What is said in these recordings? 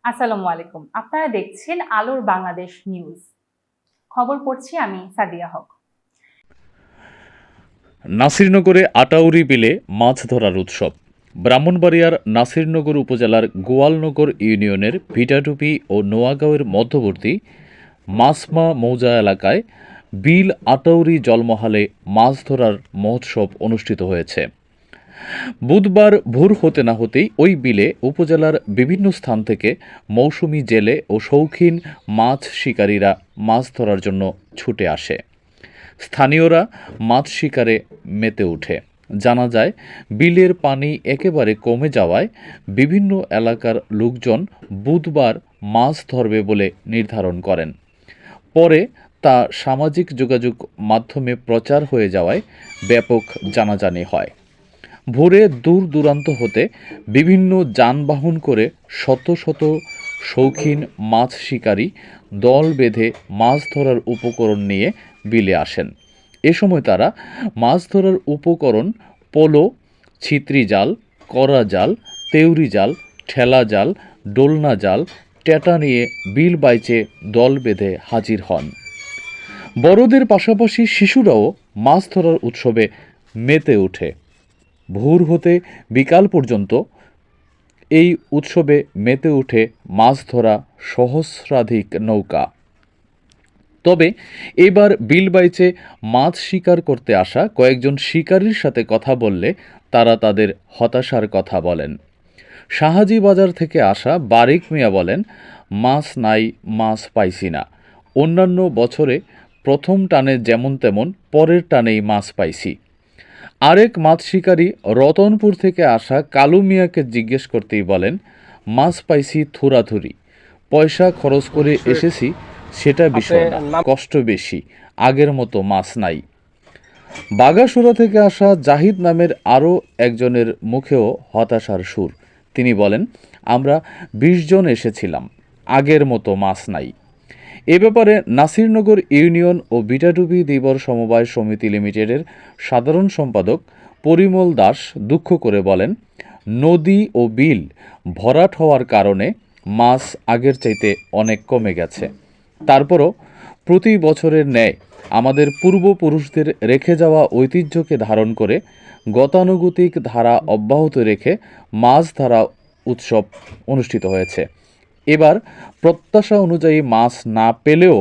আসসালামু আলাইকুম। আপনারা দেখছেন আলোর বাংলাদেশ নিউজ। খবর পড়ছি আমি সাদিয়া হক। নাসিরনগরে আটাউরি বিলে মাছ ধরার উৎসব। ব্রাহ্মণবাড়িয়ার নাসিরনগর উপজেলার গোয়ালনগর ইউনিয়নের ভিটাডুপি ও নোয়াগাঁওয়ের মধ্যবর্তী মাসমা মৌজা এলাকায় বিল আটাউরি জলমহালে মাছ ধরার মহোৎসব অনুষ্ঠিত হয়েছে। বুধবার ভোর হতে না হতেই ওই বিলে উপজেলার বিভিন্ন স্থান থেকে মৌসুমি জেলে ও শৌখিন মাছ শিকারীরা মাছ ধরার জন্য ছুটে আসে। স্থানীয়রা মাছ শিকারে মেতে ওঠে। জানা যায়, বিলের পানি একেবারে কমে যাওয়ায় বিভিন্ন এলাকার লোকজন বুধবার মাছ ধরবে বলে নির্ধারণ করেন। পরে তা সামাজিক যোগাযোগ মাধ্যমে প্রচার হয়ে যাওয়ায় ব্যাপক জানাজানি হয়। ভোরে দূর দূরান্ত হতে বিভিন্ন যানবাহন করে শত শত শৌখিন মাছ শিকারী দল বেঁধে মাছ ধরার উপকরণ নিয়ে বিলে আসেন। এ সময় তারা মাছ ধরার উপকরণ পোলো, ছিত্রি জাল, করা জাল, তেউরি জাল, ঠেলা জাল, ডোলনা জাল, ট্যাটা নিয়ে বিল বাইচে দল বেঁধে হাজির হন। বড়দের পাশাপাশি শিশুরাও মাছ ধরার উৎসবে মেতে ওঠে। ভোর হতে বিকাল পর্যন্ত এই উৎসবে মেতে ওঠে মাছ ধরা সহস্রাধিক নৌকা। তবে এবার বিল বাইচে মাছ শিকার করতে আসা কয়েকজন শিকারীর সাথে কথা বললে তারা তাদের হতাশার কথা বলেন। শাহাজি বাজার থেকে আসা বারিক মিয়া বলেন, মাছ নাই, মাছ পাইছি না। অন্যান্য বছরে প্রথম টানে যেমন তেমন, পরের টানেই মাছ পাইছি। আরেক মাছ শিকারী রতনপুর থেকে আসা কালু মিয়াকে জিজ্ঞেস করতেই বলেন, মাছ পাইছি থুরাথুরি, পয়সা খরচ করে এসেছি সেটা বিষয় না, কষ্ট বেশি, আগের মতো মাছ নাই। বাগাসুরা থেকে আসা জাহিদ নামের আরও একজনের মুখেও হতাশার সুর। তিনি বলেন, আমরা ২০ জন এসেছিলাম, আগের মতো মাছ নাই। এ ব্যাপারে নাসিরনগর ইউনিয়ন ও ভিটাডুবি ধীবর সমবায় সমিতি লিমিটেডের সাধারণ সম্পাদক পরিমল দাস দুঃখ করে বলেন, নদী ও বিল ভরাট হওয়ার কারণে মাছ আগের চাইতে অনেক কমে গেছে। তারপরও প্রতি বছরের ন্যায় আমাদের পূর্বপুরুষদের রেখে যাওয়া ঐতিহ্যকে ধারণ করে গতানুগতিক ধারা অব্যাহত রেখে মাছ ধরা উৎসব অনুষ্ঠিত হয়েছে। এবার প্রত্যাশা অনুযায়ী মাছ না পেলেও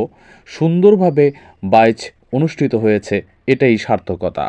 সুন্দরভাবে বাইচ অনুষ্ঠিত হয়েছে, এটাই সার্থকতা।